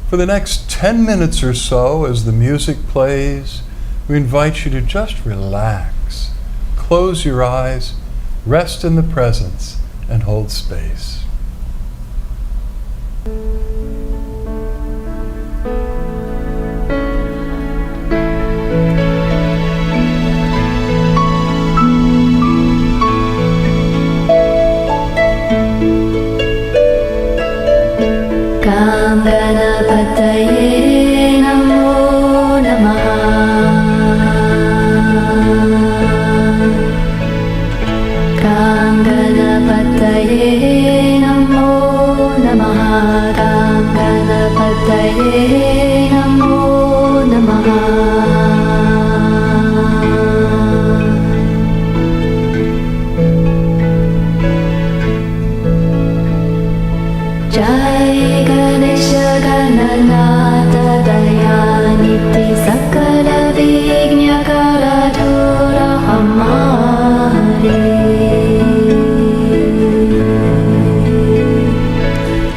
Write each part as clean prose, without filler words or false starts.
For the next 10 minutes or so, as the music plays, we invite you to just relax, close your eyes, rest in the presence, and hold space. Ganapataye namo namaha. Ganapataye namo namaha. Ganapataye namo namaha. Jai Ganesha Gananatha Dayaniti Sakala Vignya Karadura Hamare.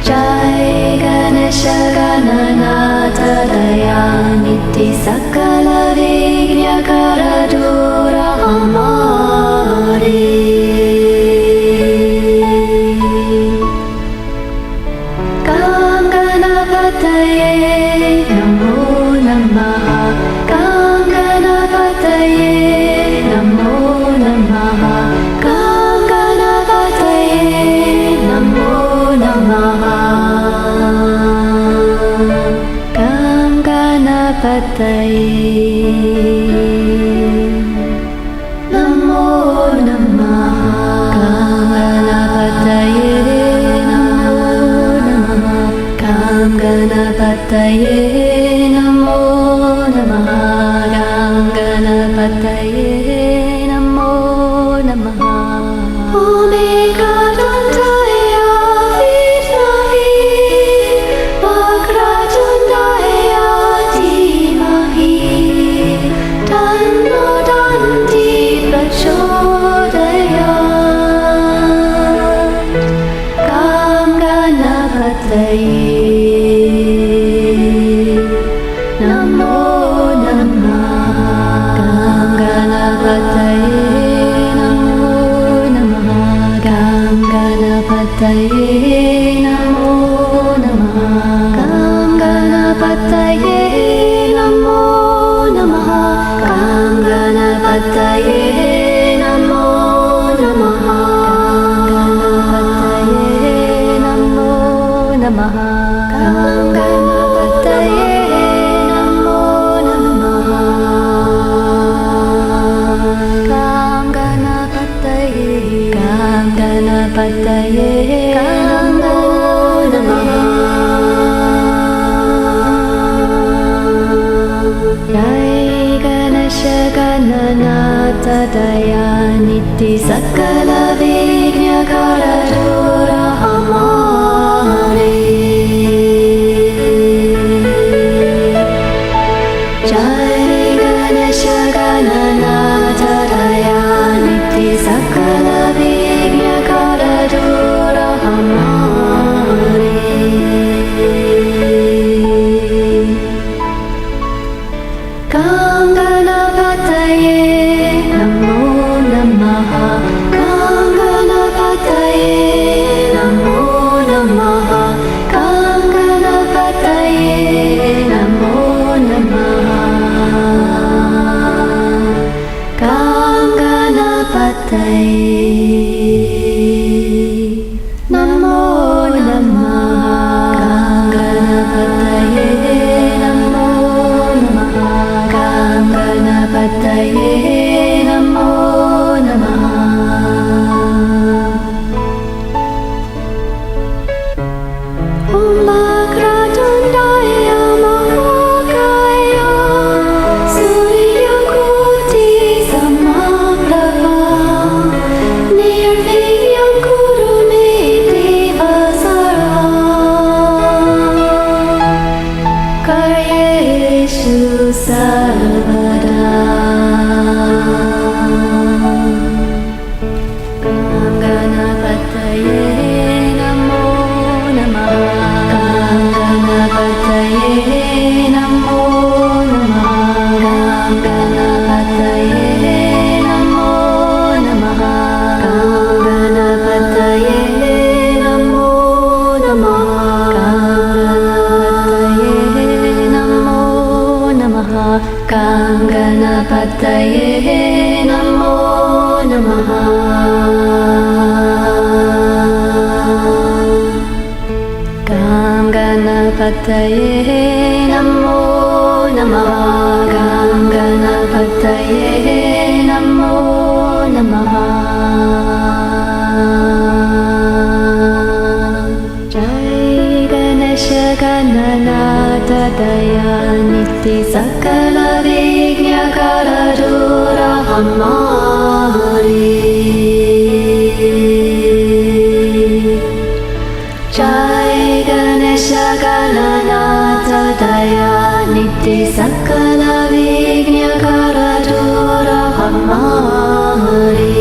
Jai Ganesha Gananatha Dayaniti Sakala Vignya Karadura Hamare. Ganapataye namo namaha. Ganapataye namo namaha. Ganapataye namo namaha. Ganapataye namo namaha. Ganapataye namo namaha. Ganapataye namo namaha. Omega Dantaya Vidmahi Vakratundaya Dhimahi Tanno Danti Prachodayat. Ganapataye namo namaha. Ganapataye namo namaha. Ganapataye namo namaha. Ganapataye namo namaha. Ganapataye namo namaha. Ganapataye namo namaha. Ganapataye namo namaha. Ganapataye namo namaha. Jai Ganesha Gananatha Dayaniti Sakala Vignya Karadura Hamare. Jai Ganesha Gananatha Dayaniti Sakala Vignya Karadura Hamare. Ganapataye namo namaha. Ganapataye namo namaha. Ganapataye namo namaha. Ganapataye namo namaha. Ganapataye namo namaha. Ganapataye namo namaha. Om Vakratundaya Mahakaya Suryakoti Samabhrava Nirvigyam Kuru Me Deva Sara Karyeshu Sarvada. Ganapataye namo namaha. Ganapataye Ganapataye Namo Namaha. Ganapataye Namo Namaha. Ganapataye Namo Namaha. Jai Ganesha Gananatha Dayaniti Sakala Vigna Karadura Hamari. Jai Ganesha Gananatha Dayaniti Sakala Vigna Karadura Hamari.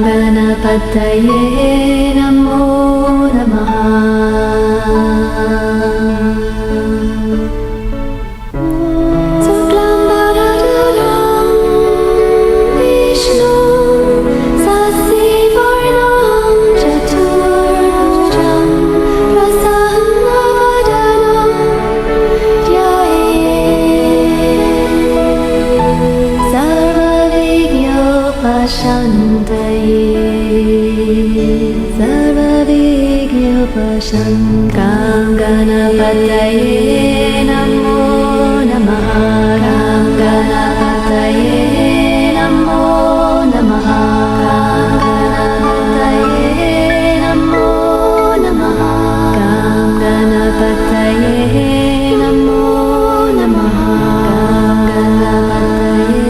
Ganapataye Namo Namaha. Suklam Bharadram Vishnu Sasivarnam Chaturjam Prasannavadanam Dhyaye Sarvavignyopashantaye. Sarvavignyopashantam. Ganapataye Namo Namaha. Ganapataye Namo Namaha. Ganapataye Namo Namaha. Ganapataye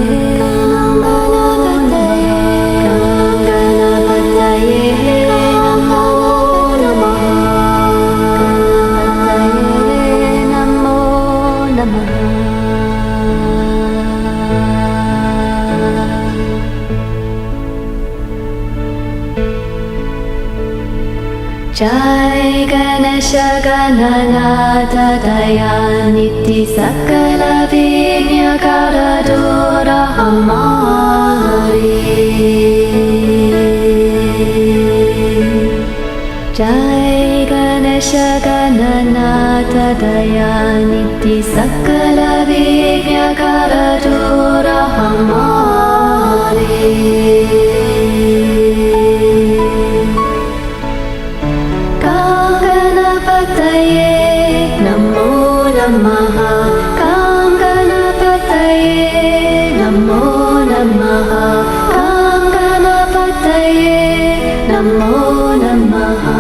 Namo Namaha. Jai Ganesha Gananatha Dayaniti Sakala Vigna Karadura Hamari. Jai Ganesha Gananatha Dayaniti Sakala Vigna Karadura Hamari. Namo Namaha. Ganapataye Namo Namaha. Ganapataye Namo Namaha.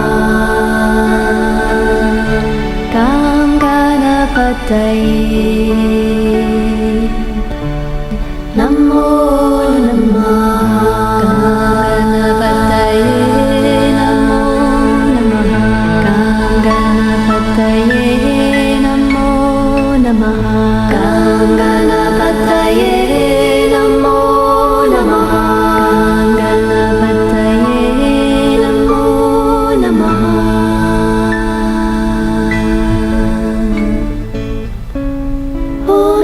Ganapataye Namo Namaha.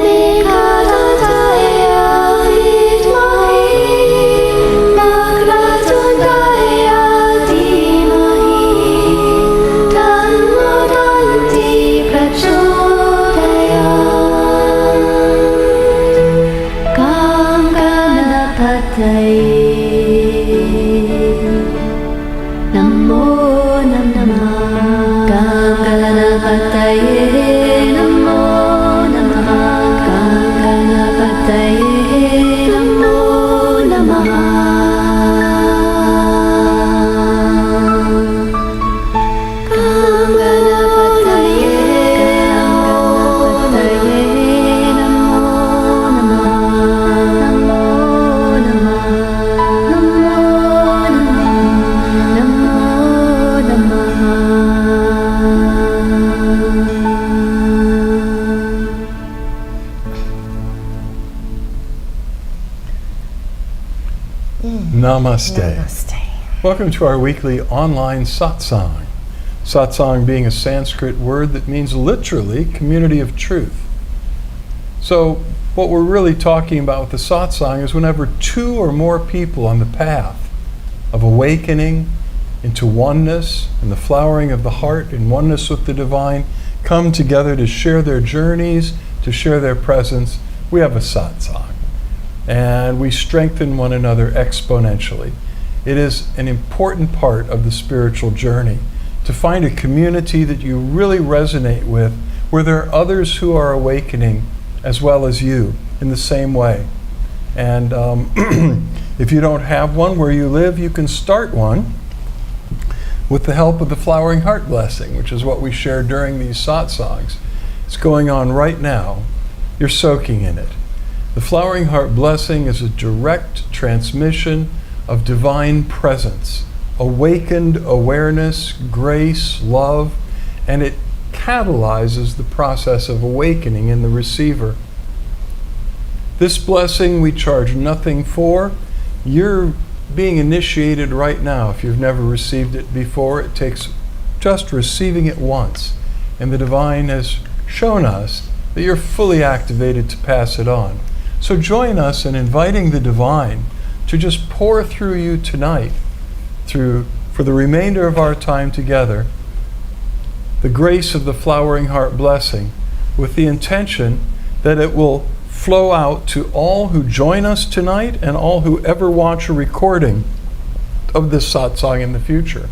Namaste. Namaste. Welcome to our weekly online Satsang. Satsang being a Sanskrit word that means literally community of truth. So what we're really talking about with the Satsang is whenever two or more people on the path of awakening into oneness and the flowering of the heart in oneness with the divine come together to share their journeys, to share their presence, we have a Satsang. And we strengthen one another exponentially. It is an important part of the spiritual journey to find a community that you really resonate with, where there are others who are awakening as well as you in the same way. And if you don't have one where you live, you can start one with the help of the Flowering Heart Blessing, which is what we share during these satsangs. It's going on right now. You're soaking in it. The Flowering Heart Blessing is a direct transmission of divine presence, awakened awareness, grace, love, and it catalyzes the process of awakening in the receiver. This blessing we charge nothing for. You're being initiated right now. If you've never received it before, it takes just receiving it once. And the divine has shown us that you're fully activated to pass it on. So join us in inviting the divine to just pour through you tonight, for the remainder of our time together, the grace of the Flowering Heart Blessing, with the intention that it will flow out to all who join us tonight and all who ever watch a recording of this satsang in the future.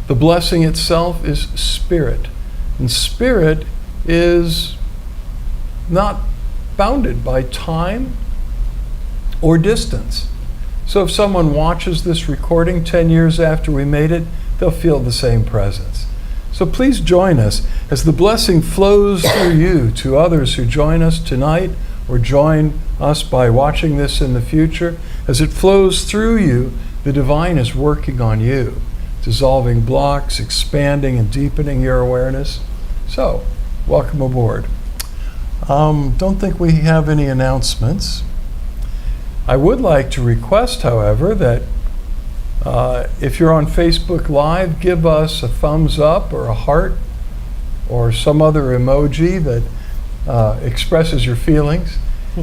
The blessing itself is spirit, and spirit is not bounded by time or distance. So if someone watches this recording 10 years after we made it, they'll feel the same presence. So please join us as the blessing flows through you to others who join us tonight or join us by watching this in the future. As it flows through you, the divine is working on you, dissolving blocks, expanding and deepening your awareness. So, welcome aboard. Don't think we have any announcements. I would like to request, however, that if you're on Facebook Live, give us a thumbs up or a heart or some other emoji that expresses your feelings.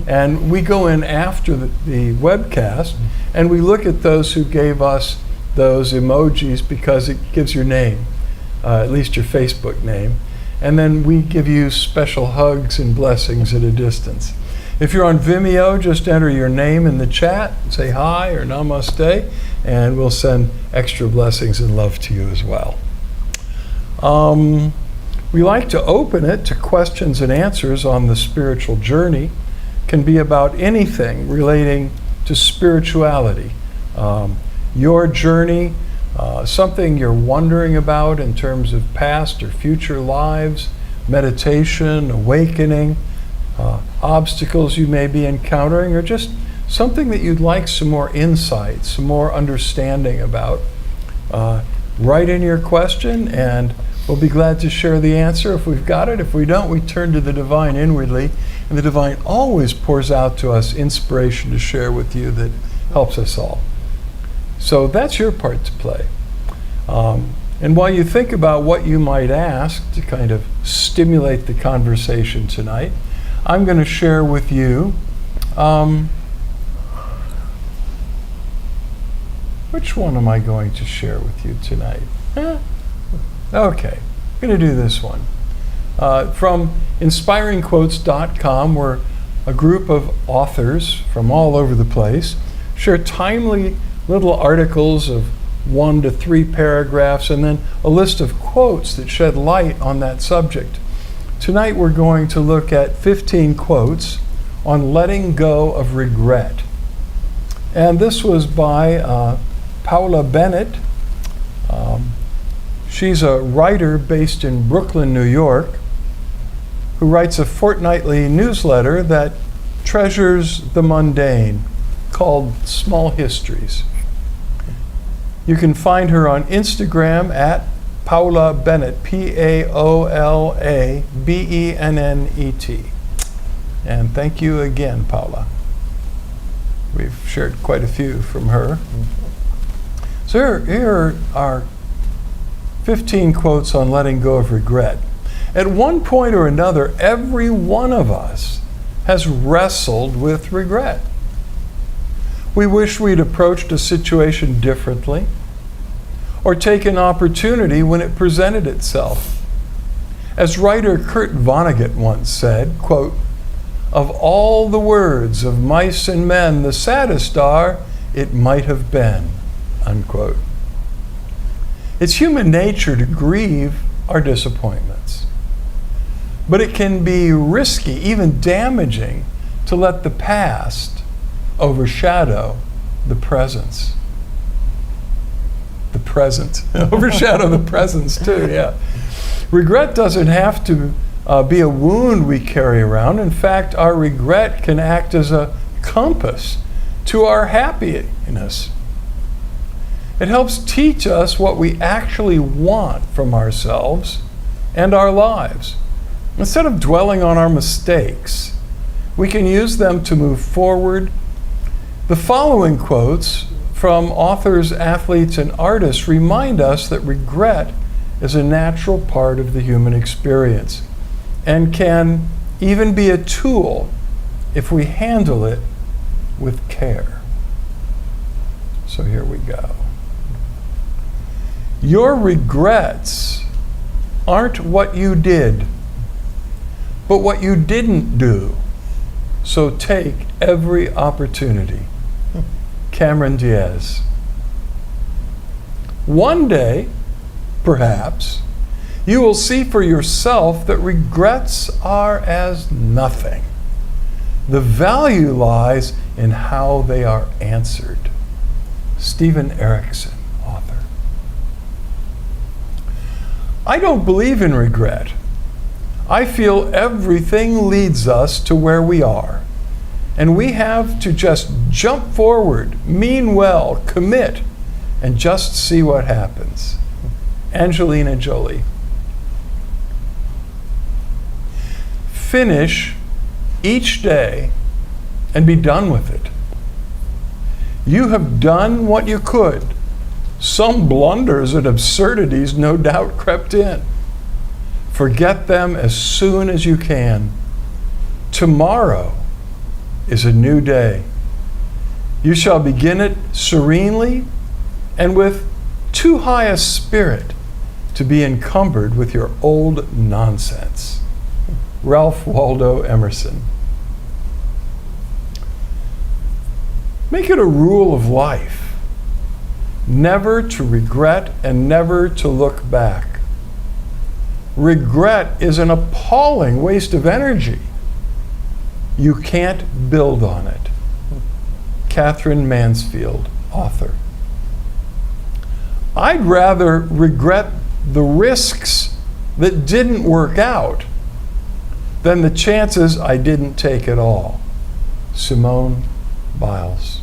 And we go in after the webcast and we look at those who gave us those emojis because it gives your name, at least your Facebook name. And then we give you special hugs and blessings at a distance. If you're on Vimeo, just enter your name in the chat, say hi or namaste, and we'll send extra blessings and love to you as well. We like to open it to questions and answers on the spiritual journey. Can be about anything relating to spirituality. Your journey, something you're wondering about in terms of past or future lives, meditation, awakening, obstacles you may be encountering, or just something that you'd like some more insight, some more understanding about. Write in your question and we'll be glad to share the answer if we've got it. If we don't, we turn to the divine inwardly, and the divine always pours out to us inspiration to share with you that helps us all. So that's your part to play. And while you think about what you might ask to kind of stimulate the conversation tonight, I'm going to share with you which one am I going to share with you tonight? Okay, I'm going to do this one. From inspiringquotes.com, where a group of authors from all over the place share timely little articles of 1 to 3 paragraphs and then a list of quotes that shed light on that subject. Tonight we're going to look at 15 quotes on letting go of regret. And this was by Paula Bennett. She's a writer based in Brooklyn, New York, who writes a fortnightly newsletter that treasures the mundane, called Small Histories. You can find her on Instagram at Paula Bennett, Paula Bennet. And thank you again, Paula. We've shared quite a few from her. So here are 15 quotes on letting go of regret. At one point or another, every one of us has wrestled with regret. We wish we'd approached a situation differently or taken opportunity when it presented itself. As writer Kurt Vonnegut once said, quote, "Of all the words of mice and men, the saddest are, 'It might have been,'" unquote. It's human nature to grieve our disappointments. But it can be risky, even damaging, to let the past overshadow the present. The present. Overshadow the presence too, yeah. Regret doesn't have to be a wound we carry around. In fact, our regret can act as a compass to our happiness. It helps teach us what we actually want from ourselves and our lives. Instead of dwelling on our mistakes, we can use them to move forward. The following quotes from authors, athletes, and artists remind us that regret is a natural part of the human experience and can even be a tool if we handle it with care. So here we go. Your regrets aren't what you did, but what you didn't do. So take every opportunity. Cameron Diaz. One day, perhaps, you will see for yourself that regrets are as nothing. The value lies in how they are answered. Stephen Erickson, author. I don't believe in regret. I feel everything leads us to where we are, and we have to just jump forward, mean well, commit, and just see what happens. Angelina Jolie. Finish each day and be done with it. You have done what you could. Some blunders and absurdities no doubt crept in. Forget them as soon as you can. Tomorrow is a new day. You shall begin it serenely and with too high a spirit to be encumbered with your old nonsense. Ralph Waldo Emerson. Make it a rule of life never to regret and never to look back. Regret is an appalling waste of energy. You can't build on it. Catherine Mansfield, author. I'd rather regret the risks that didn't work out than the chances I didn't take at all. Simone Biles.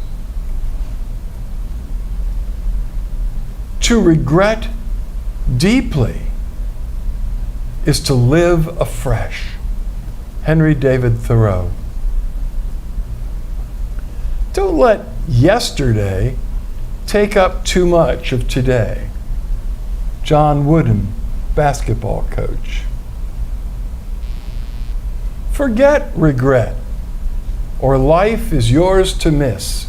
To regret deeply is to live afresh. Henry David Thoreau. Don't let yesterday take up too much of today. John Wooden, basketball coach. Forget regret, or life is yours to miss.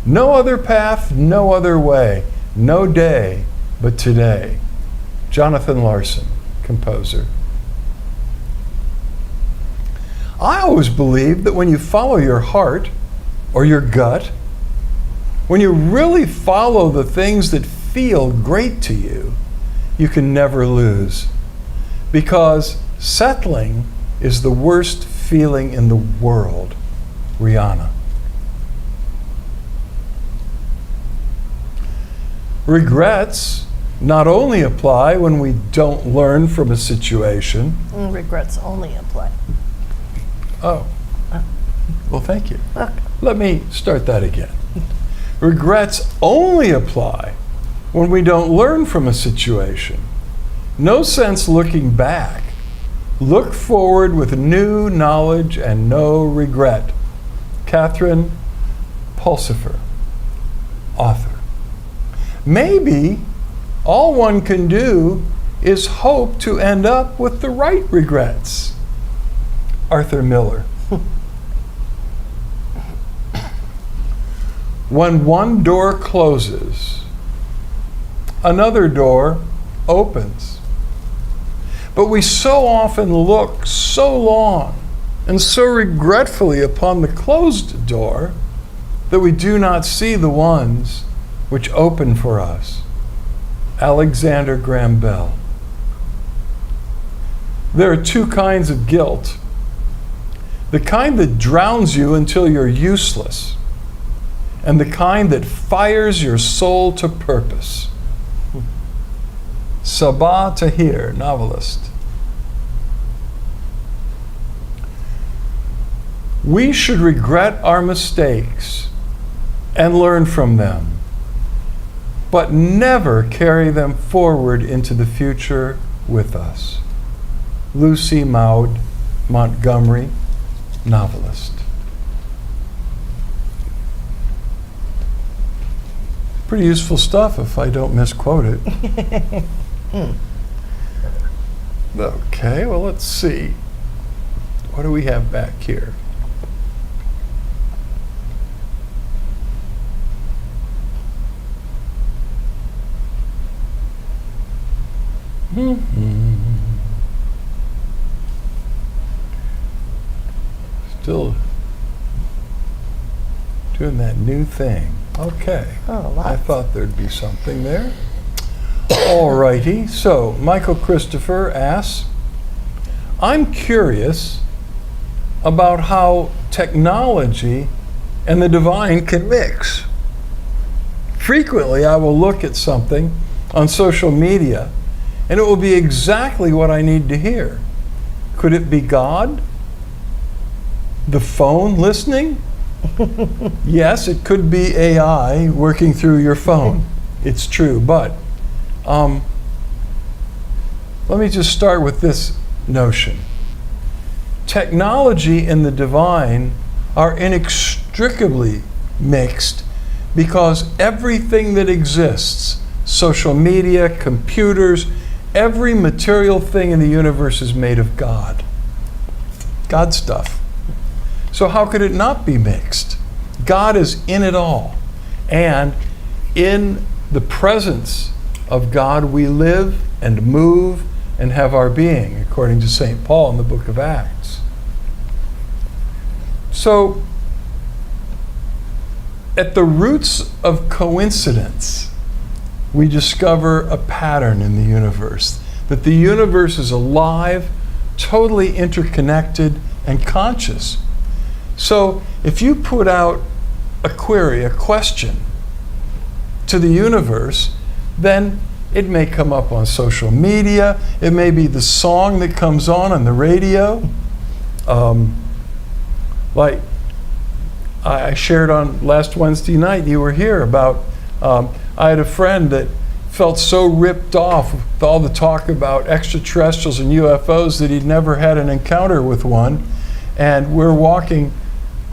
No other path, no other way, no day but today. Jonathan Larson, composer. I always believed that when you follow your heart or your gut, when you really follow the things that feel great to you, you can never lose. Because settling is the worst feeling in the world. Rihanna. Regrets not only apply when we don't learn from a situation. Regrets only apply. Oh. Well, thank you. Okay. Let me start that again. Regrets only apply when we don't learn from a situation. No sense looking back. Look forward with new knowledge and no regret. Catherine Pulsifer, author. Maybe all one can do is hope to end up with the right regrets. Arthur Miller. When one door closes, another door opens. But we so often look so long and so regretfully upon the closed door that we do not see the ones which open for us. Alexander Graham Bell. There are two kinds of guilt. The kind that drowns you until you're useless, and the kind that fires your soul to purpose. Sabah Tahir, novelist. We should regret our mistakes and learn from them, but never carry them forward into the future with us. Lucy Maud Montgomery, novelist. Pretty useful stuff if I don't misquote it. Okay, well, let's see. What do we have back here? Still doing that new thing. Okay. Oh, lots. I thought there'd be something there. All righty. So, Michael Christopher asks, I'm curious about how technology and the divine can mix. Frequently, I will look at something on social media and it will be exactly what I need to hear. Could it be God? The phone listening? Yes, it could be AI working through your phone. It's true, but let me just start with this notion. Technology and the divine are inextricably mixed because everything that exists, social media, computers, every material thing in the universe is made of God. God stuff. So how could it not be mixed? God is in it all. And in the presence of God, we live and move and have our being, according to St. Paul in the book of Acts. So, at the roots of coincidence, we discover a pattern in the universe, that the universe is alive, totally interconnected, and conscious. So if you put out a query, a question to the universe, then it may come up on social media, it may be the song that comes on the radio. Like I shared on last Wednesday night, you were here, about I had a friend that felt so ripped off with all the talk about extraterrestrials and UFOs that he'd never had an encounter with one. And we're walking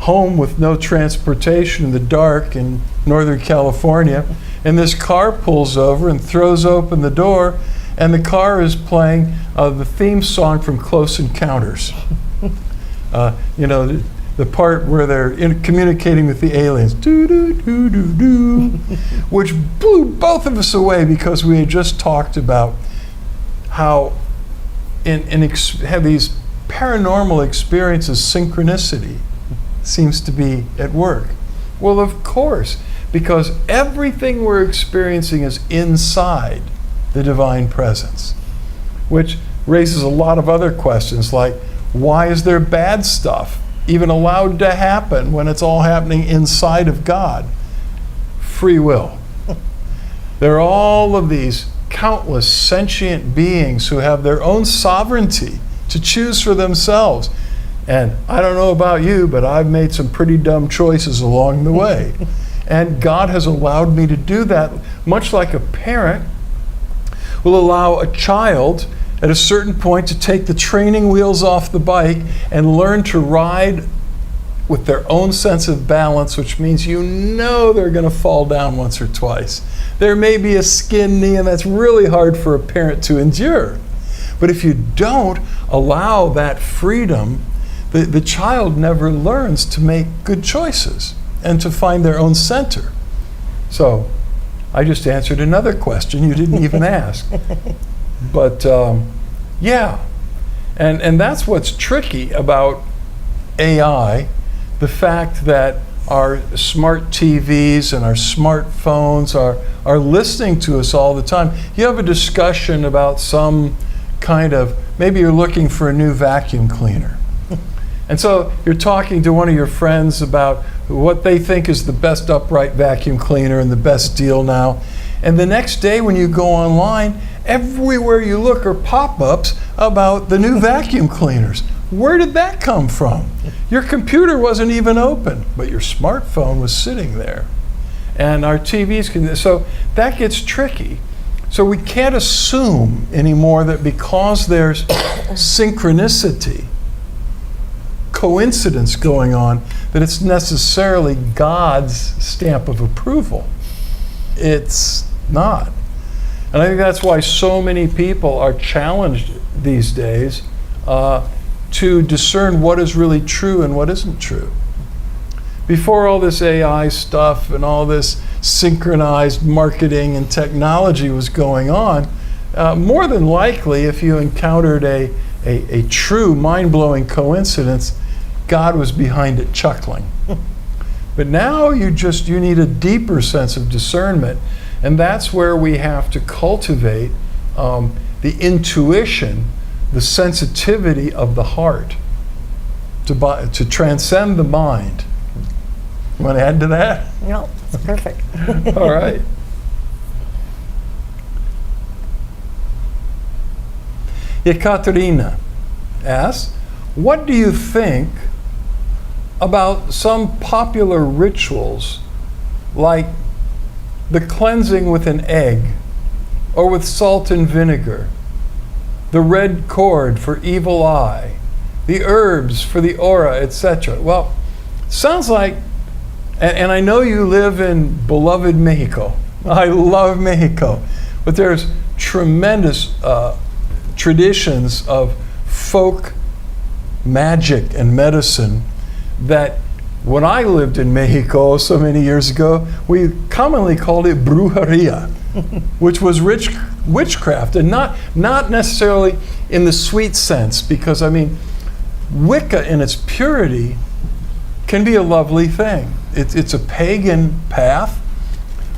home with no transportation in the dark in Northern California, and this car pulls over and throws open the door, and the car is playing the theme song from Close Encounters. You know, the part where they're communicating with the aliens, do-do-do-do-do, which blew both of us away because we had just talked about how have these paranormal experiences, synchronicity seems to be at work. Well, of course, because everything we're experiencing is inside the divine presence, which raises a lot of other questions like, why is there bad stuff even allowed to happen when it's all happening inside of God? Free will. There are all of these countless sentient beings who have their own sovereignty to choose for themselves. And I don't know about you, but I've made some pretty dumb choices along the way. And God has allowed me to do that, much like a parent will allow a child at a certain point to take the training wheels off the bike and learn to ride with their own sense of balance, which means you know they're going to fall down once or twice. There may be a skinned knee, and that's really hard for a parent to endure. But if you don't allow that freedom, the child never learns to make good choices and to find their own center. So I just answered another question you didn't even ask. But yeah, and that's what's tricky about AI, the fact that our smart TVs and our smartphones are listening to us all the time. You have a discussion about some kind of, maybe you're looking for a new vacuum cleaner. And so you're talking to one of your friends about what they think is the best upright vacuum cleaner and the best deal now. And the next day when you go online, everywhere you look are pop-ups about the new vacuum cleaners. Where did that come from? Your computer wasn't even open, but your smartphone was sitting there. And our TVs can, so that gets tricky. So we can't assume anymore that because there's synchronicity, coincidence going on, that it's necessarily God's stamp of approval. It's not. And I think that's why so many people are challenged these days to discern what is really true and what isn't true. Before all this AI stuff and all this synchronized marketing and technology was going on, more than likely, if you encountered a true mind-blowing coincidence, God was behind it chuckling. But now you need a deeper sense of discernment, and that's where we have to cultivate the intuition, the sensitivity of the heart to transcend the mind. You want to add to that? No, it's perfect. All right. Ekaterina asks, what do you think about some popular rituals like the cleansing with an egg or with salt and vinegar, the red cord for evil eye, the herbs for the aura, etc.? Well, sounds like, and I know you live in beloved Mexico. I love Mexico. But there's tremendous traditions of folk magic and medicine that when I lived in Mexico so many years ago, we commonly called it brujeria, which was witchcraft, and not necessarily in the sweet sense, because I mean, Wicca in its purity can be a lovely thing. It's a pagan path,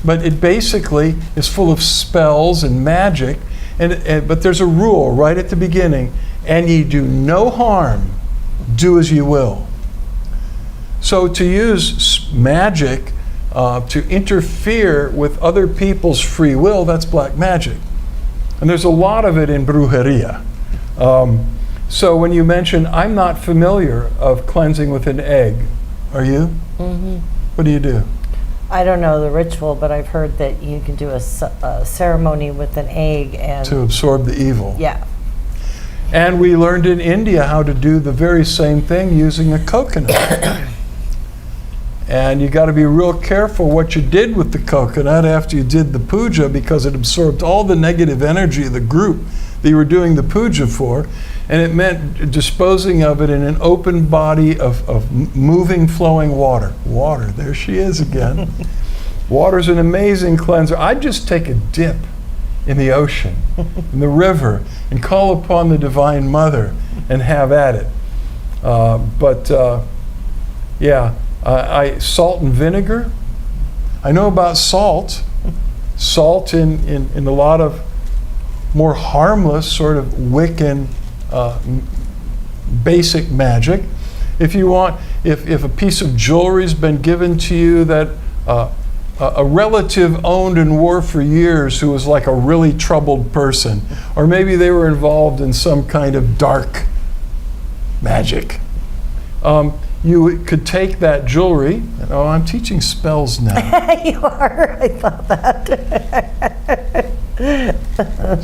but it basically is full of spells and magic, but there's a rule right at the beginning, and ye do no harm, do as you will. So to use magic to interfere with other people's free will, that's black magic. And there's a lot of it in brujeria. So when you mention, I'm not familiar of cleansing with an egg. Are you? Mm-hmm. What do? I don't know the ritual, but I've heard that you can do a ceremony with an egg and To absorb the evil. Yeah. And we learned in India how to do the very same thing using a coconut. And you got to be real careful what you did with the coconut after you did the puja, because it absorbed all the negative energy of the group that you were doing the puja for, and it meant disposing of it in an open body of moving, flowing water. Water, there she is again. Water's an amazing cleanser. I'd just take a dip in the ocean, in the river, and call upon the Divine Mother and have at it. Salt and vinegar. I know about salt. Salt in a lot of more harmless sort of Wiccan basic magic. If you want, if a piece of jewelry's been given to you that a relative owned and wore for years, who was like a really troubled person, or maybe they were involved in some kind of dark magic, you could take that jewelry, and, oh, I'm teaching spells now. You are. I thought that.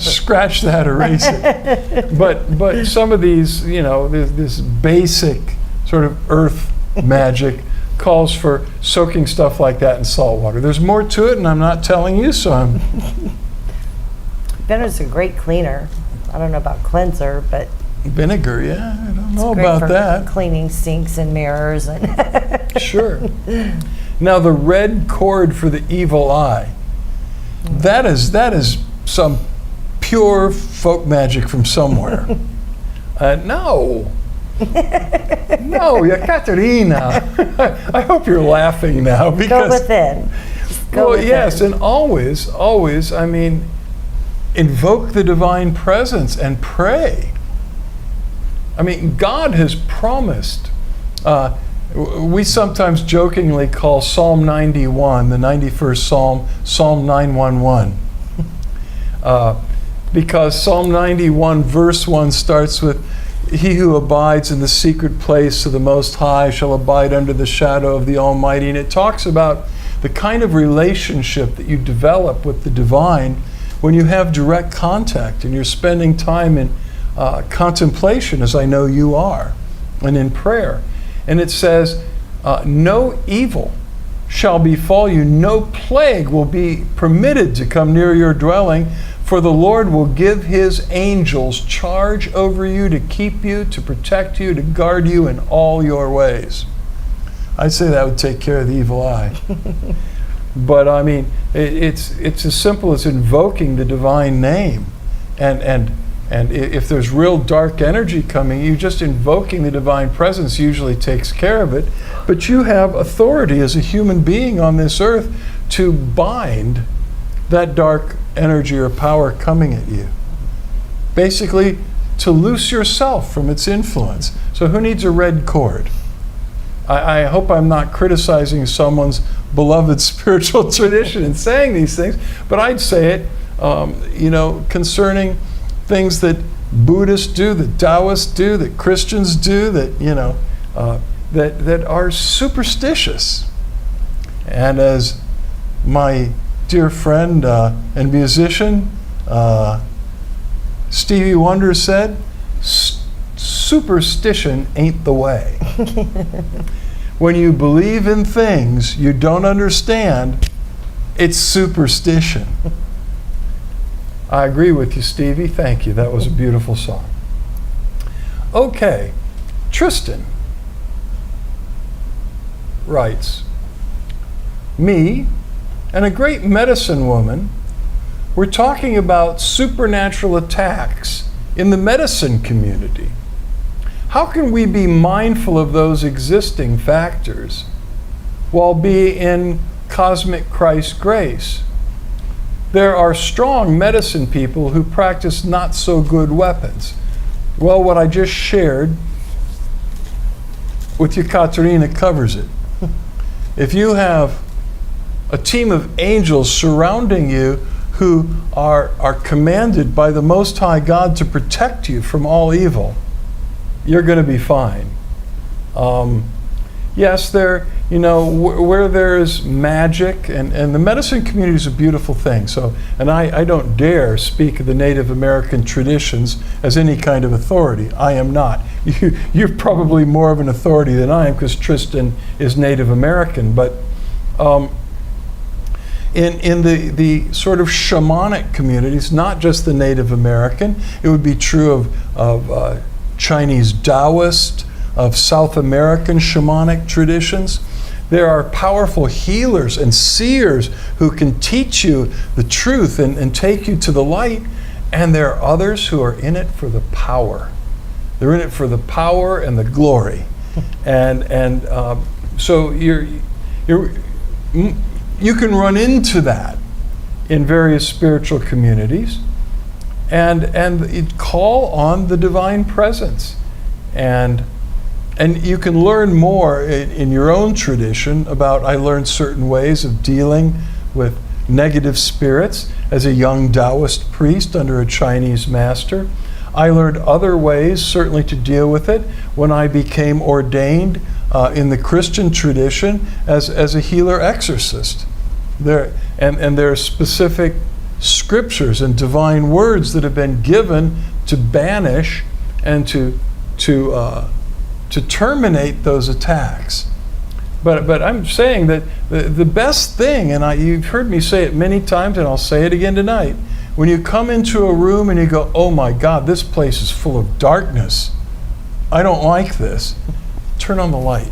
Scratch that, erase it. But some of these, this basic sort of earth magic calls for soaking stuff like that in salt water. There's more to it, and I'm not telling you, so I'm... Vinegar's a great cleaner. I don't know about cleanser, but Vinegar, yeah, I don't know great about for that. cleaning sinks and mirrors and Sure. Now, the red cord for the evil eye, that is some pure folk magic from somewhere. No. No, Katerina. I hope you're laughing now because... go within. Just go within. Yes, and always, I mean, invoke the divine presence and pray. I mean, God has promised. We sometimes jokingly call Psalm 91, the 91st Psalm, Psalm 911. Because Psalm 91 verse 1 starts with, "He who abides in the secret place of the Most High shall abide under the shadow of the Almighty." And it talks about the kind of relationship that you develop with the divine when you have direct contact and you're spending time in contemplation, as I know you are, and in prayer. And it says, no evil shall befall you, no plague will be permitted to come near your dwelling, for the Lord will give his angels charge over you to keep you, to protect you, to guard you in all your ways. I'd say that would take care of the evil eye. But I mean, it's as simple as invoking the divine name. And if there's real dark energy coming, you just invoking the divine presence usually takes care of it. But you have authority as a human being on this earth to bind that dark energy or power coming at you. Basically, to loose yourself from its influence. So who needs a red cord? I hope I'm not criticizing someone's beloved spiritual tradition in saying these things, but I'd say it, concerning things that Buddhists do, that Taoists do, that Christians do, that that are superstitious. And as my dear friend and musician Stevie Wonder said, superstition ain't the way. When you believe in things you don't understand, it's superstition. I agree with you, Stevie. Thank you. That was a beautiful song. Okay, Tristan writes, "Me and a great medicine woman were talking about supernatural attacks in the medicine community. How can we be mindful of those existing factors while being in cosmic Christ grace? There are strong medicine people who practice not so good weapons." Well, what I just shared with you, Katerina, covers it. If you have a team of angels surrounding you who are commanded by the Most High God to protect you from all evil, you're going to be fine. Yes, where there is magic, and the medicine community is a beautiful thing. So, and I don't dare speak of the Native American traditions as any kind of authority. I am not. You're probably more of an authority than I am because Tristan is Native American. But in the sort of shamanic communities, not just the Native American, it would be true of Chinese Taoist, of South American shamanic traditions. There are powerful healers and seers who can teach you the truth and take you to the light, and there are others who are in it for the power. They're in it for the power and the glory. And so you can run into that in various spiritual communities, and call on the divine presence. And you can learn more in your own tradition about, I learned certain ways of dealing with negative spirits as a young Taoist priest under a Chinese master. I learned other ways, certainly, to deal with it when I became ordained in the Christian tradition as a healer exorcist. There are specific scriptures and divine words that have been given to banish and to to terminate those attacks. But I'm saying that the best thing, and you've heard me say it many times, and I'll say it again tonight, when you come into a room and you go, oh my God, this place is full of darkness, I don't like this, turn on the light.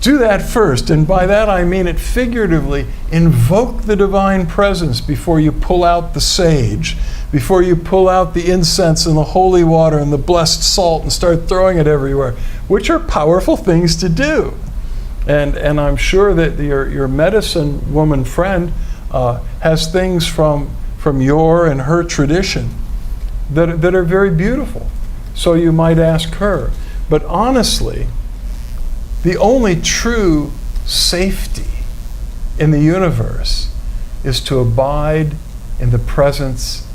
Do that first, and by that I mean it figuratively. Invoke the divine presence before you pull out the sage, before you pull out the incense and the holy water and the blessed salt and start throwing it everywhere, which are powerful things to do. And I'm sure that your medicine woman friend has things from your and her tradition that are very beautiful. So you might ask her. But honestly, the only true safety in the universe is to abide in the presence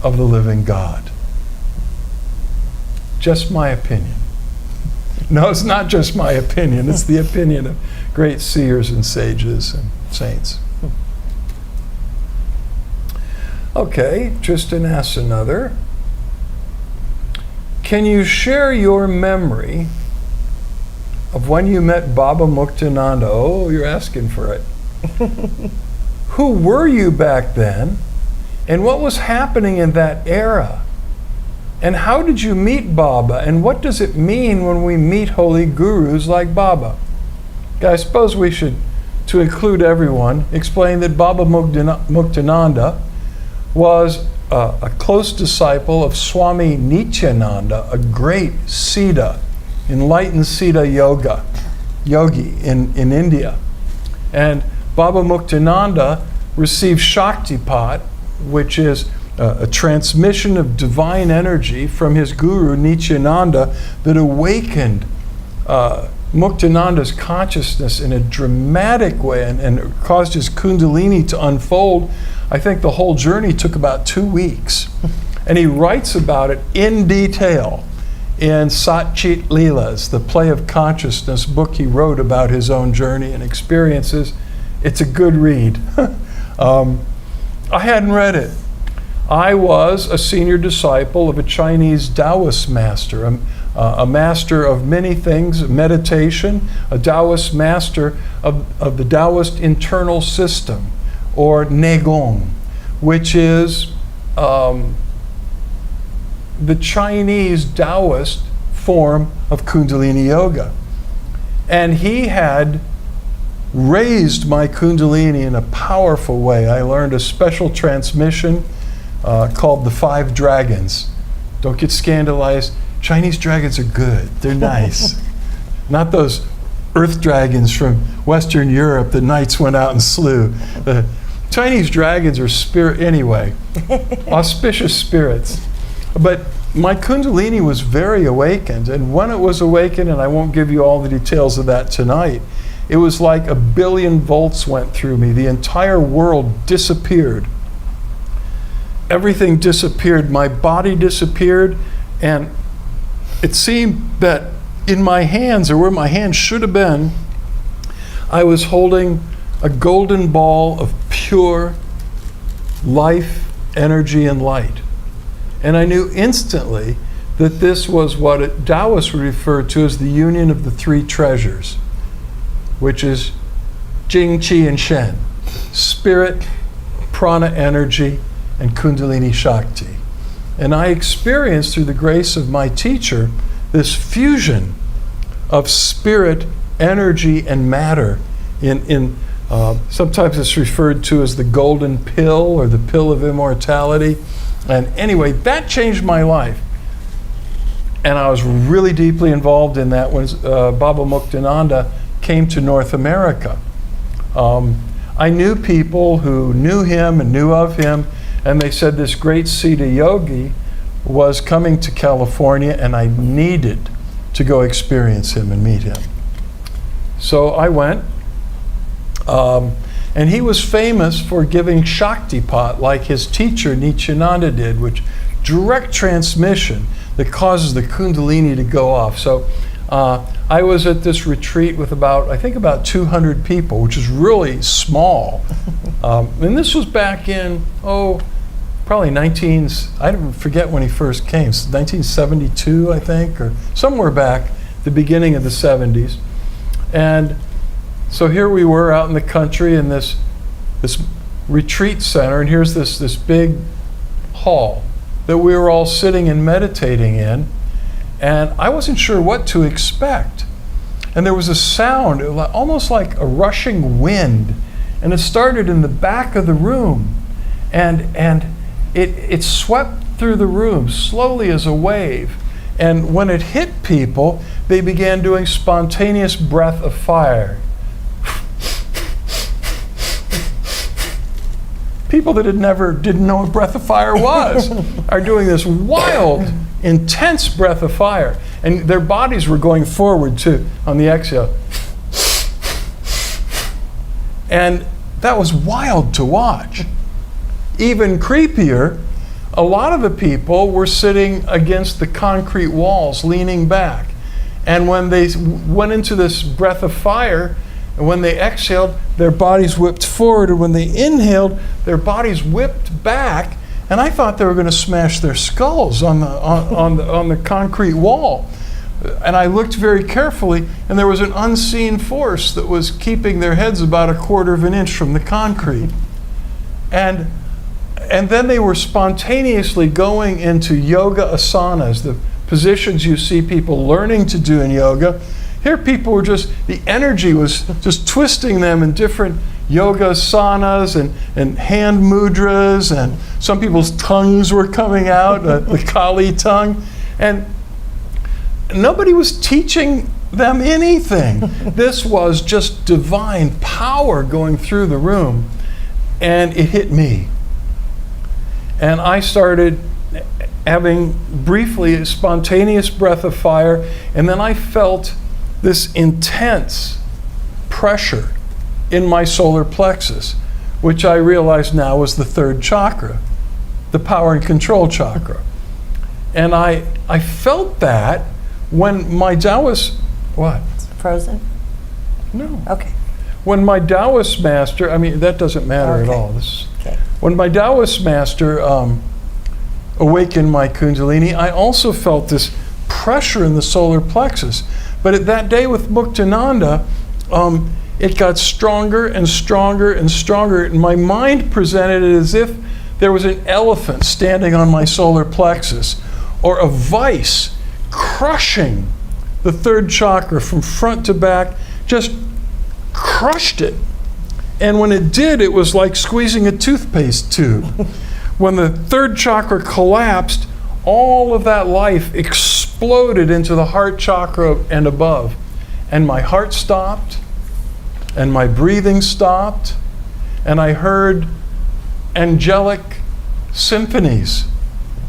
of the living God. Just my opinion. No, it's not just my opinion. It's the opinion of great seers and sages and saints. Okay, Tristan asks another. Can you share your memory of when you met Baba Muktananda? Oh, you're asking for it. Who were you back then? And what was happening in that era? And how did you meet Baba? And what does it mean when we meet holy gurus like Baba? I suppose we should, to include everyone, explain that Baba Muktananda was a close disciple of Swami Nityananda, a great Siddha, enlightened Siddha yogi in India. And Baba Muktananda received Shaktipat, which is a transmission of divine energy from his guru Nityananda that awakened Muktananda's consciousness in a dramatic way and caused his kundalini to unfold. I think the whole journey took about 2 weeks. And he writes about it in detail in Satchit Leelas, the Play of Consciousness book he wrote about his own journey and experiences. It's a good read. I hadn't read it. I was a senior disciple of a Chinese Taoist master, a master of many things, meditation, a Taoist master of the Taoist internal system, or Negong, which is the Chinese Taoist form of Kundalini Yoga. And he had raised my Kundalini in a powerful way. I learned a special transmission called the 5 Dragons. Don't get scandalized. Chinese dragons are good. They're nice. Not those earth dragons from Western Europe that knights went out and slew. The Chinese dragons are auspicious spirits. But my Kundalini was very awakened, and when it was awakened, and I won't give you all the details of that tonight, it was like 1 billion volts went through me. The entire world disappeared. Everything disappeared. My body disappeared, and it seemed that in my hands, or where my hands should have been, I was holding a golden ball of pure life, energy, and light. And I knew instantly that this was what Taoists would refer to as the union of the 3 treasures, which is Jing, Qi, and Shen. Spirit, prana energy, and Kundalini Shakti. And I experienced, through the grace of my teacher, this fusion of spirit, energy, and matter. Sometimes it's referred to as the golden pill or the pill of immortality. And anyway, that changed my life. And I was really deeply involved in that when Baba Muktananda came to North America. I knew people who knew him and knew of him, and they said this great Siddha yogi was coming to California, and I needed to go experience him and meet him. So I went, and he was famous for giving Shaktipat like his teacher Nityananda did, which direct transmission that causes the Kundalini to go off. So I was at this retreat with about 200 people, which is really small. And this was back in, probably I don't forget when he first came, 1972, I think, or somewhere back, the beginning of the 70s. And so here we were out in the country in this retreat center, and here's this big hall that we were all sitting and meditating in, and I wasn't sure what to expect. And there was a sound, almost like a rushing wind, and it started in the back of the room, and it swept through the room slowly as a wave. And when it hit people, they began doing spontaneous breath of fire. People that didn't know what breath of fire was are doing this wild, intense breath of fire. And their bodies were going forward too on the exhale. And that was wild to watch. Even creepier, a lot of the people were sitting against the concrete walls, leaning back. And when they went into this breath of fire, and when they exhaled, their bodies whipped forward. And when they inhaled, their bodies whipped back. And I thought they were going to smash their skulls on the concrete wall. And I looked very carefully, and there was an unseen force that was keeping their heads about 1/4 of an inch from the concrete. And then they were spontaneously going into yoga asanas, the positions you see people learning to do in yoga. Here people were the energy was just twisting them in different yoga asanas and hand mudras, and some people's tongues were coming out, the Kali tongue. And nobody was teaching them anything. This was just divine power going through the room, and it hit me. And I started having briefly a spontaneous breath of fire, and then I felt this intense pressure in my solar plexus, which I realize now was the 3rd chakra, the power and control chakra. And I felt that when my Taoist, what? It's frozen? No. Okay. When my Taoist master, that doesn't matter at all. Okay. When my Taoist master awakened my Kundalini, I also felt this pressure in the solar plexus. But at that day with Muktananda, it got stronger and stronger and stronger. And my mind presented it as if there was an elephant standing on my solar plexus, or a vice crushing the 3rd chakra from front to back, just crushed it. And when it did, it was like squeezing a toothpaste tube. When the 3rd chakra collapsed, all of that life exploded into the heart chakra and above. And my heart stopped, and my breathing stopped, and I heard angelic symphonies.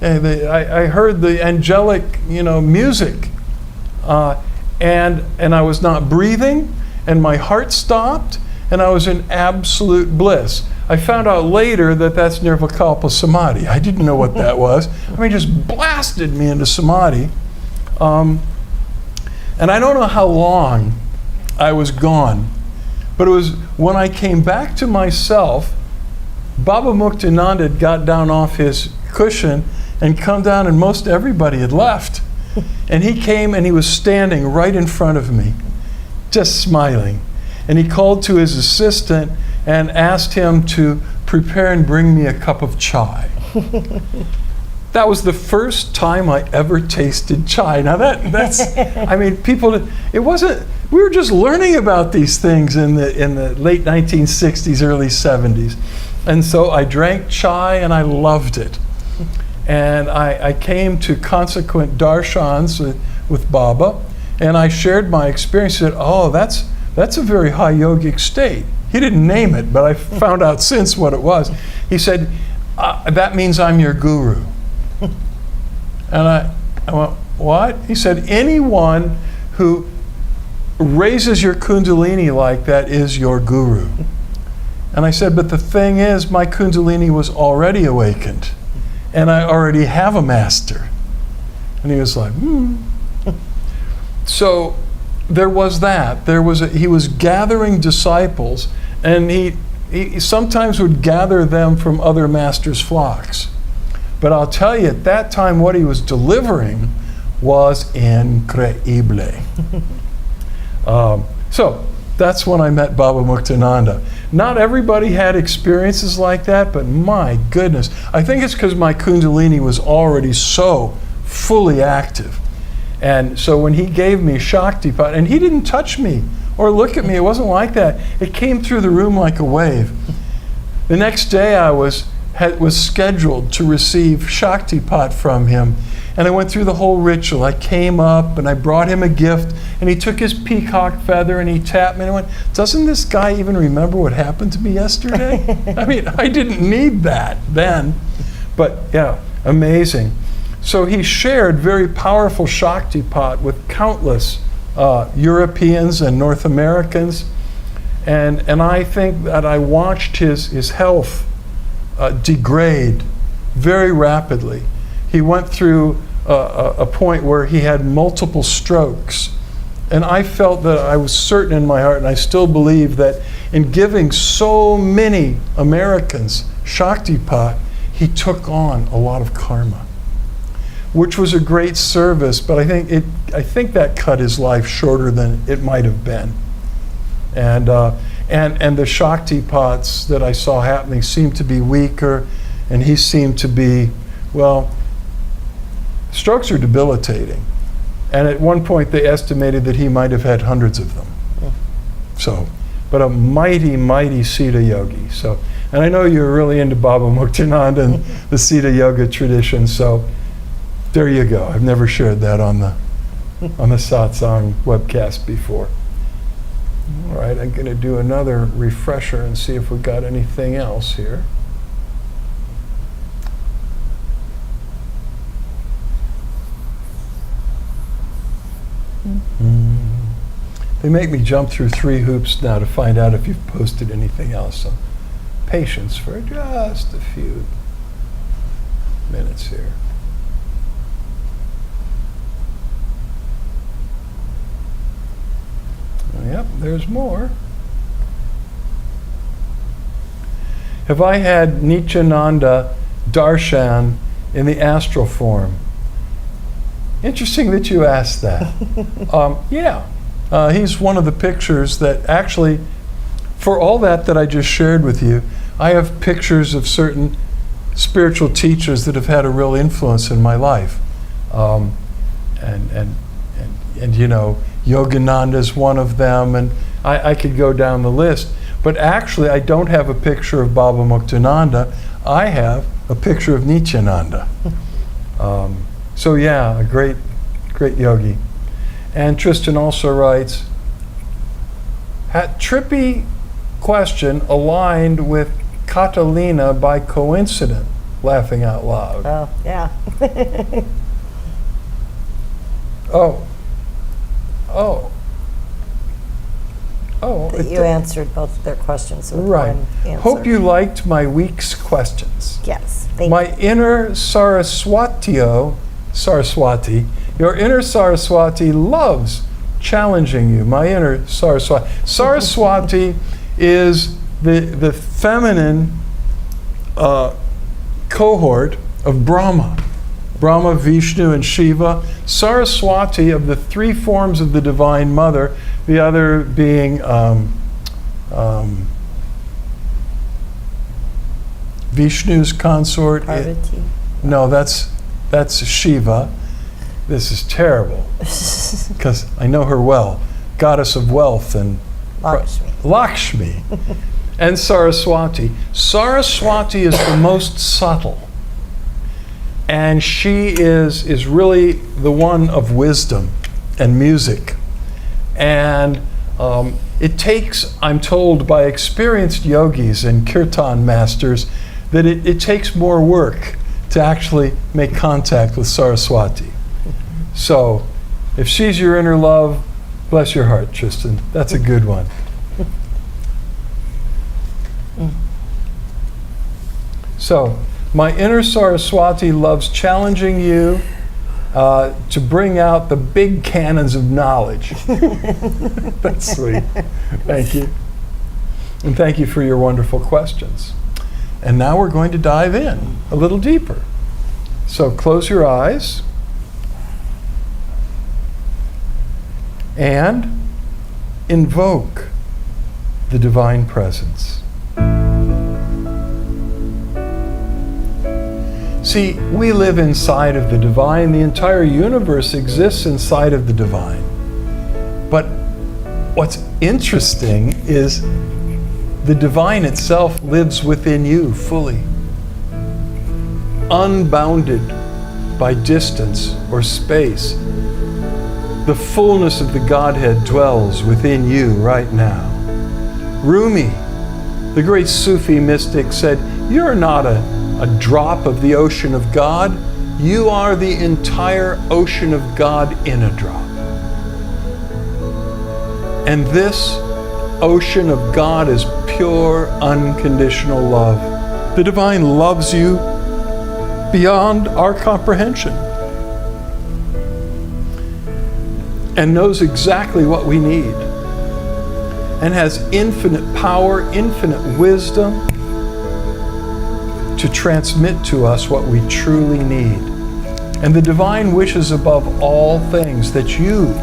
I heard the angelic, music. And I was not breathing, and my heart stopped, and I was in absolute bliss. I found out later that that's Nirvikalpa Samadhi. I didn't know what that was. It just blasted me into Samadhi. And I don't know how long I was gone, but it was when I came back to myself, Baba Muktananda had got down off his cushion and come down, and most everybody had left. And he came and he was standing right in front of me, just smiling. And he called to his assistant and asked him to prepare and bring me a cup of chai. That was the first time I ever tasted chai. Now that's, people, it wasn't, we were just learning about these things in the late 1960s, early 70s. And so I drank chai and I loved it. And I came to consequent darshans with Baba, and I shared my experience. He said, oh, that's a very high yogic state. He didn't name it, but I found out since what it was. He said, that means I'm your guru. And I went, what? He said, anyone who raises your Kundalini like that is your guru. And I said, but the thing is, my Kundalini was already awakened, and I already have a master. And he was like, So there was that. He was gathering disciples, and he sometimes would gather them from other masters' flocks. But I'll tell you, at that time, what he was delivering was incredible. So that's when I met Baba Muktananda. Not everybody had experiences like that, but my goodness. I think it's because my Kundalini was already so fully active. And so when he gave me Shaktipat, and he didn't touch me or look at me, it wasn't like that. It came through the room like a wave. The next day I was scheduled to receive Shaktipat from him. And I went through the whole ritual. I came up and I brought him a gift, and he took his peacock feather and he tapped me and I went, doesn't this guy even remember what happened to me yesterday? I mean, I didn't need that then. But yeah, amazing. So he shared very powerful Shaktipat with countless Europeans and North Americans. And I think that I watched his health degrade very rapidly. He went through a point where he had multiple strokes. And I felt that I was certain in my heart, and I still believe that in giving so many Americans Shaktipat, he took on a lot of karma, which was a great service, but I think that cut his life shorter than it might have been. And the Shaktipats that I saw happening seemed to be weaker, and he seemed to be, well, strokes are debilitating. And at one point they estimated that he might have had hundreds of them. So, but a mighty, mighty Siddha yogi. So, and I know you're really into Baba Muktananda and the Siddha yoga tradition, so there you go. I've never shared that on the Satsang webcast before. All right, I'm going to do another refresher and see if we got anything else here. They make me jump through 3 hoops now to find out if you've posted anything else. So patience for just a few minutes here. Yep, there's more. Have I had Nityananda Darshan in the astral form? Interesting that you asked that. Yeah, he's one of the pictures that actually, for all that I just shared with you, I have pictures of certain spiritual teachers that have had a real influence in my life. And you know, Yogananda is one of them, and I could go down the list. But actually, I don't have a picture of Baba Muktananda. I have a picture of Nityananda. So yeah, a great yogi. And Tristan also writes, trippy question aligned with Catalina by coincidence, laughing out loud. Oh, yeah. You answered both of their questions with right. one answer. Hope you liked my week's questions. Yes, thank My you. inner Saraswati, your inner Saraswati loves challenging you. My inner Saraswati. Saraswati is the feminine cohort of Brahma. Brahma, Vishnu, and Shiva. Saraswati of the 3 forms of the Divine Mother, the other being Vishnu's consort. Parvati. No, that's Shiva. This is terrible because I know her well. Goddess of wealth and Lakshmi. And Saraswati. Saraswati is the most subtle. And she is really the one of wisdom and music. And it takes, I'm told by experienced yogis and kirtan masters, that it takes more work to actually make contact with Saraswati. So if she's your inner love, bless your heart, Tristan. That's a good one. So, my inner Saraswati loves challenging you to bring out the big cannons of knowledge. That's sweet. Thank you. And thank you for your wonderful questions. And now we're going to dive in a little deeper. So close your eyes and invoke the divine presence. See, we live inside of the divine. The entire universe exists inside of the divine. But what's interesting is the divine itself lives within you fully, unbounded by distance or space. The fullness of the Godhead dwells within you right now. Rumi, the great Sufi mystic, said, "You're not a drop of the ocean of God. You are the entire ocean of God in a drop." And this ocean of God is pure, unconditional love. The divine loves you beyond our comprehension and knows exactly what we need and has infinite power, infinite wisdom to transmit to us what we truly need. And the divine wishes above all things that you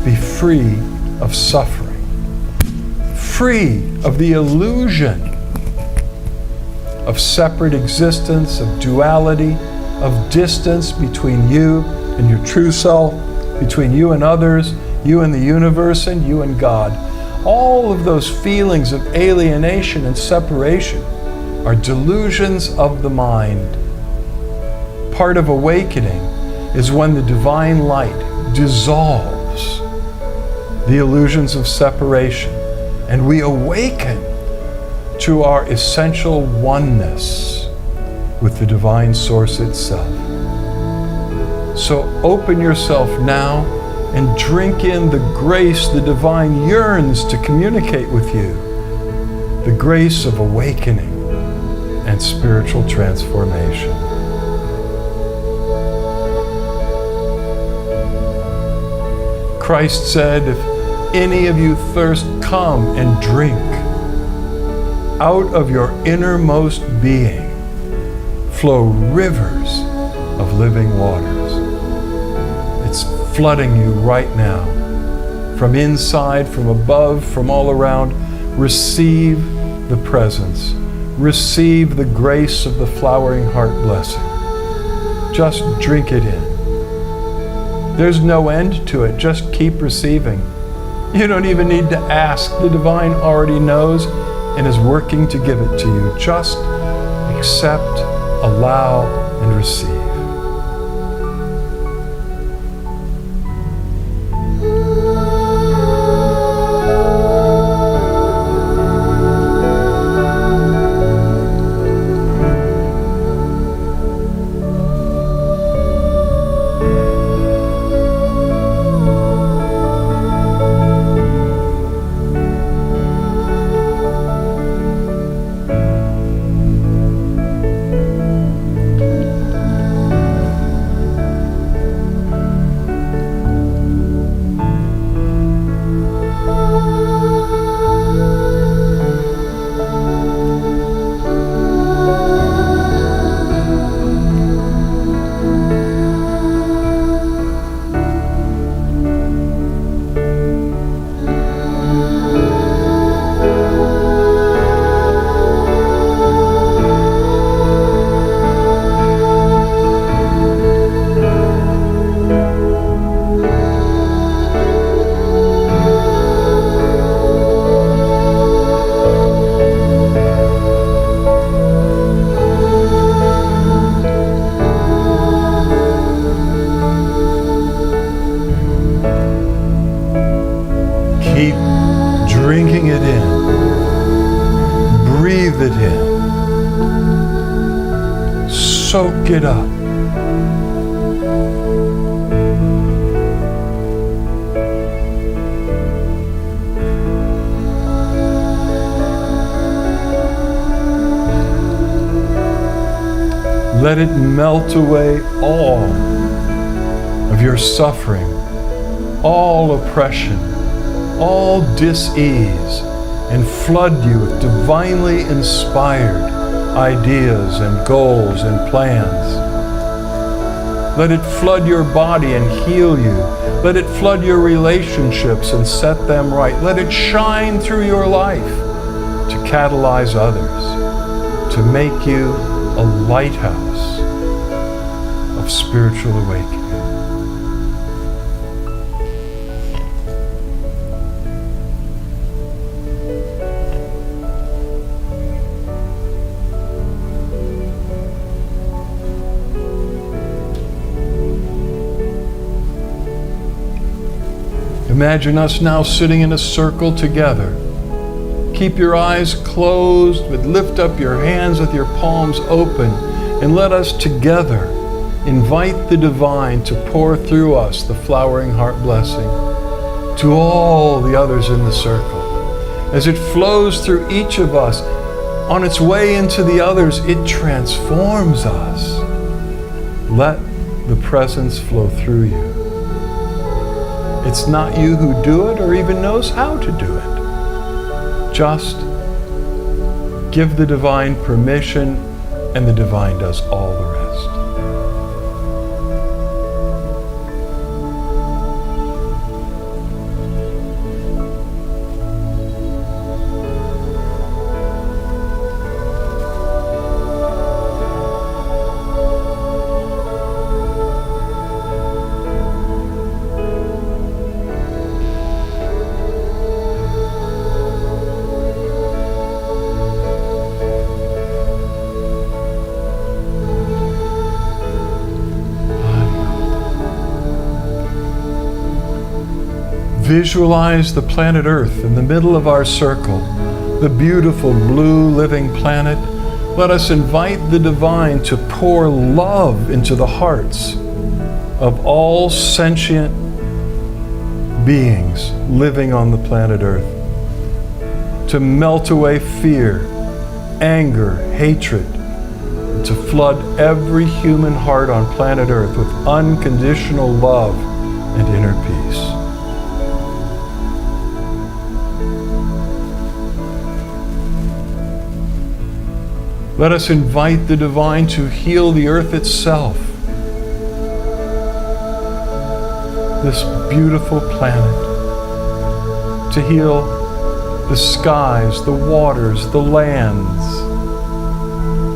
be free of suffering, free of the illusion of separate existence, of duality, of distance between you and your true self, between you and others, you and the universe, and you and God. All of those feelings of alienation and separation are delusions of the mind. Part of awakening is when the divine light dissolves the illusions of separation and we awaken to our essential oneness with the divine source itself. So open yourself now and drink in the grace the divine yearns to communicate with you, the grace of awakening and spiritual transformation. Christ said, "If any of you thirst, come and drink. Out of your innermost being flow rivers of living waters." It's flooding you right now. From inside, from above, from all around. Receive the presence. Receive the grace of the flowering heart blessing. Just drink it in. There's no end to it. Just keep receiving. You don't even need to ask. The divine already knows and is working to give it to you. Just accept, allow, and receive. Keep drinking it in. Breathe it in. Soak it up. Let it melt away all of your suffering, all oppression, all dis-ease, and flood you with divinely inspired ideas and goals and plans. Let it flood your body and heal you. Let it flood your relationships and set them right. Let it shine through your life to catalyze others, to make you a lighthouse of spiritual awakening. Imagine us now sitting in a circle together. Keep your eyes closed, but lift up your hands with your palms open, and let us together invite the divine to pour through us the flowering heart blessing to all the others in the circle. As it flows through each of us, on its way into the others, it transforms us. Let the presence flow through you. It's not you who do it or even knows how to do it. Just give the divine permission, and the divine does all the rest. Visualize the planet Earth in the middle of our circle, the beautiful blue living planet. Let us invite the divine to pour love into the hearts of all sentient beings living on the planet Earth, to melt away fear, anger, hatred, and to flood every human heart on planet Earth with unconditional love and inner peace. Let us invite the divine to heal the earth itself, this beautiful planet, to heal the skies, the waters, the lands,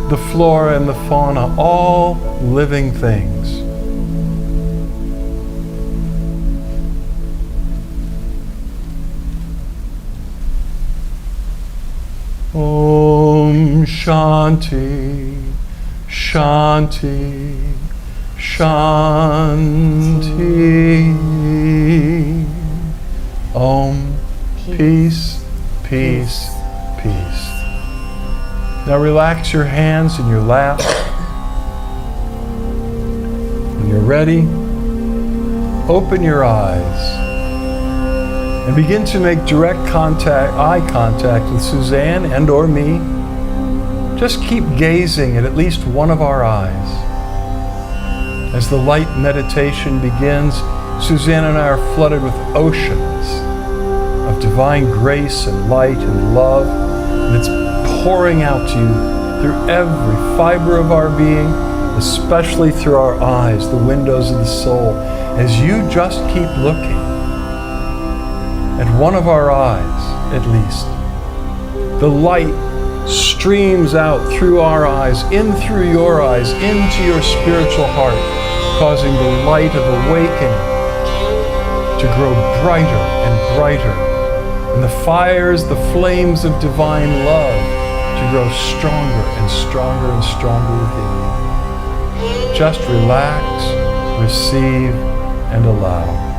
the flora and the fauna, all living things. Om Shanti, Shanti, Shanti. Om, peace, peace, peace. Now relax your hands in your lap. When you're ready, open your eyes and begin to make direct eye contact with Suzanne and or me. Just keep gazing at least one of our eyes. As the light meditation begins, Suzanne and I are flooded with oceans of divine grace and light and love, and it's pouring out to you through every fiber of our being, especially through our eyes, the windows of the soul, as you just keep looking at one of our eyes, at least. The light streams out through our eyes, in through your eyes, into your spiritual heart, causing the light of awakening to grow brighter and brighter, and the fires, the flames of divine love to grow stronger and stronger and stronger within you. Just relax, receive, and allow.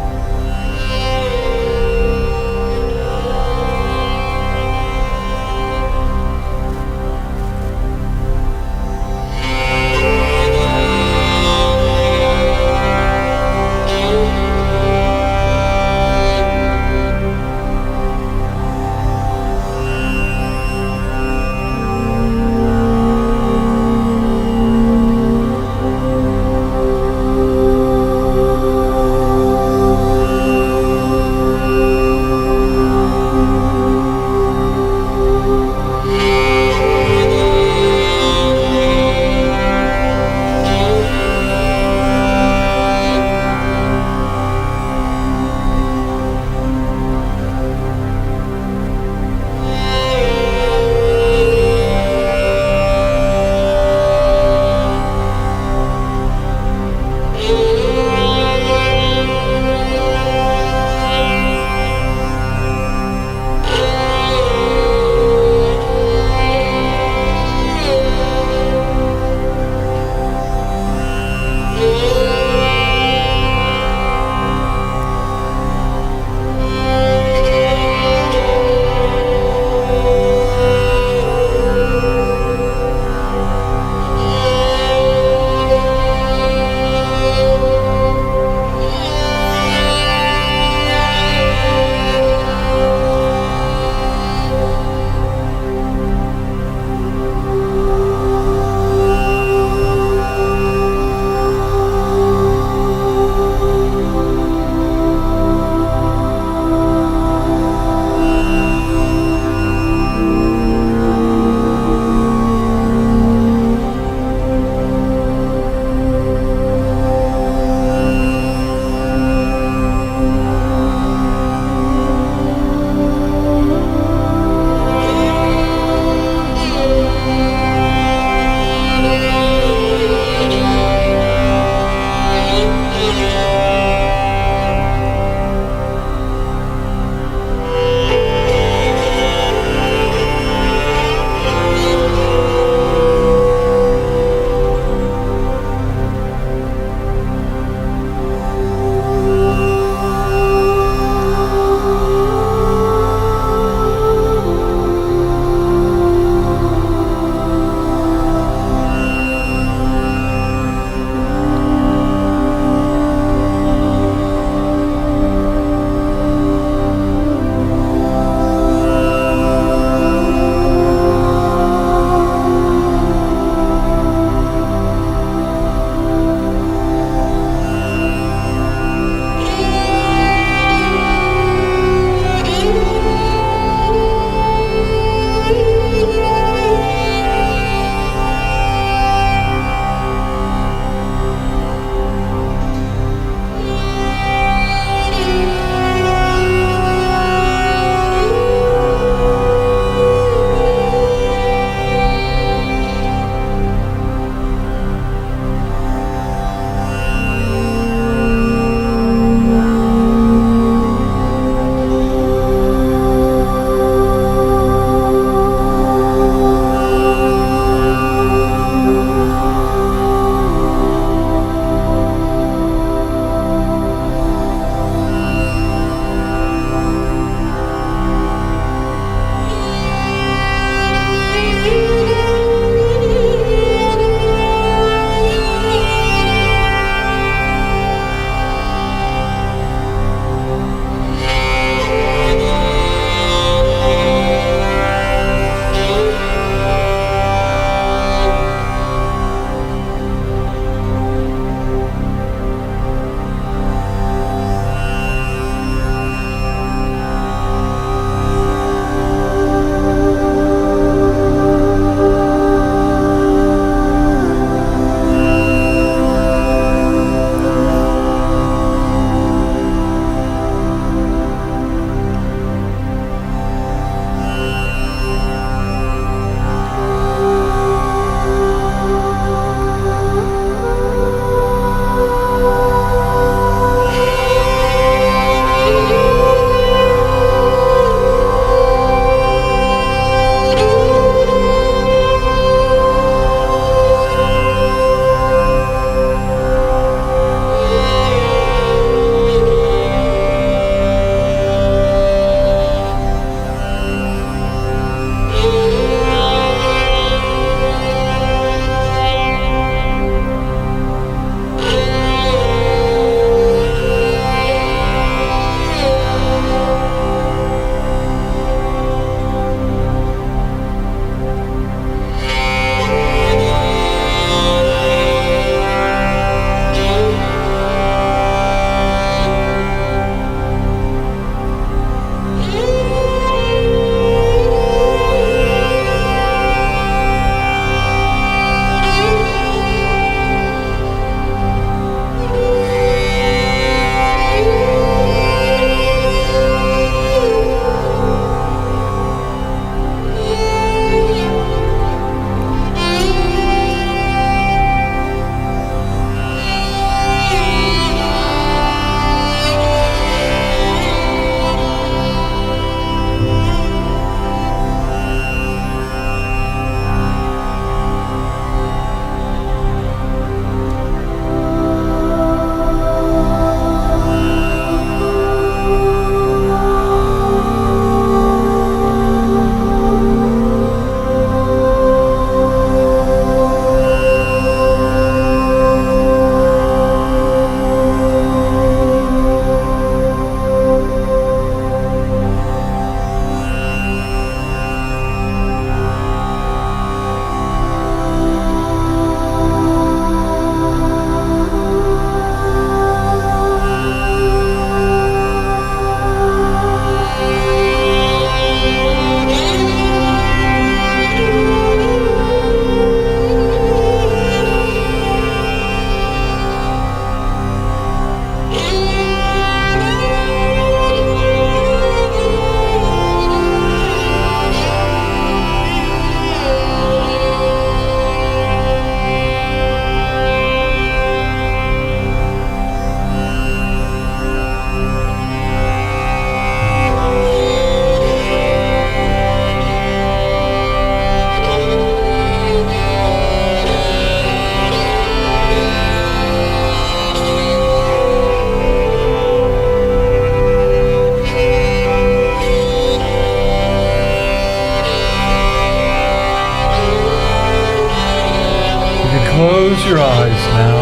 Close your eyes now.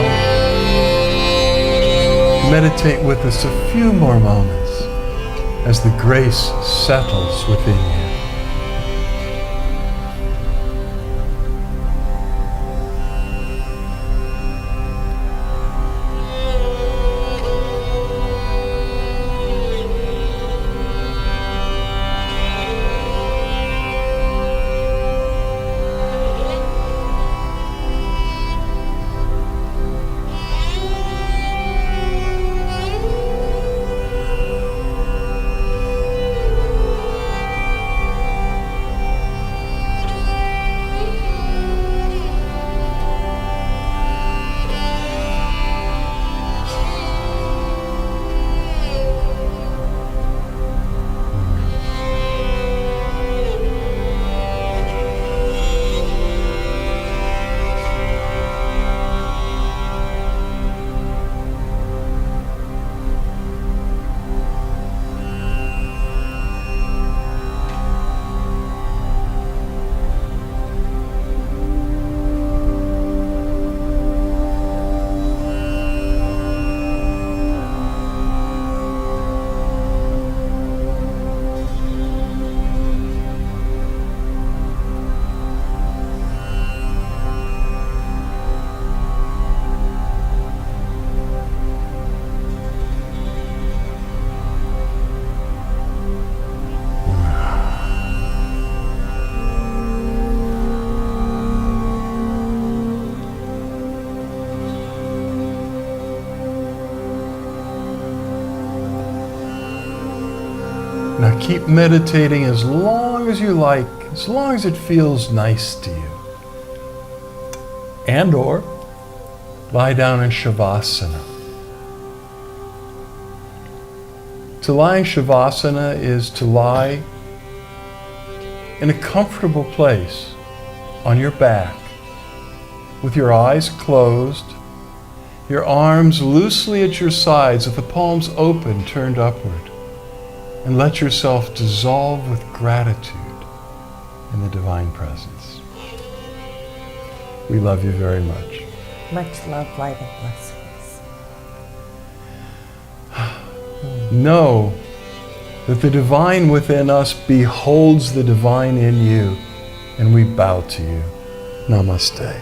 Meditate with us a few more moments as the grace settles within you. Now keep meditating as long as you like, as long as it feels nice to you. And or lie down in Shavasana. To lie in Shavasana is to lie in a comfortable place on your back with your eyes closed, your arms loosely at your sides with the palms open, turned upward. And let yourself dissolve with gratitude in the divine presence. We love you very much. Much love, light, and blessings. Know that the divine within us beholds the divine in you, and we bow to you. Namaste.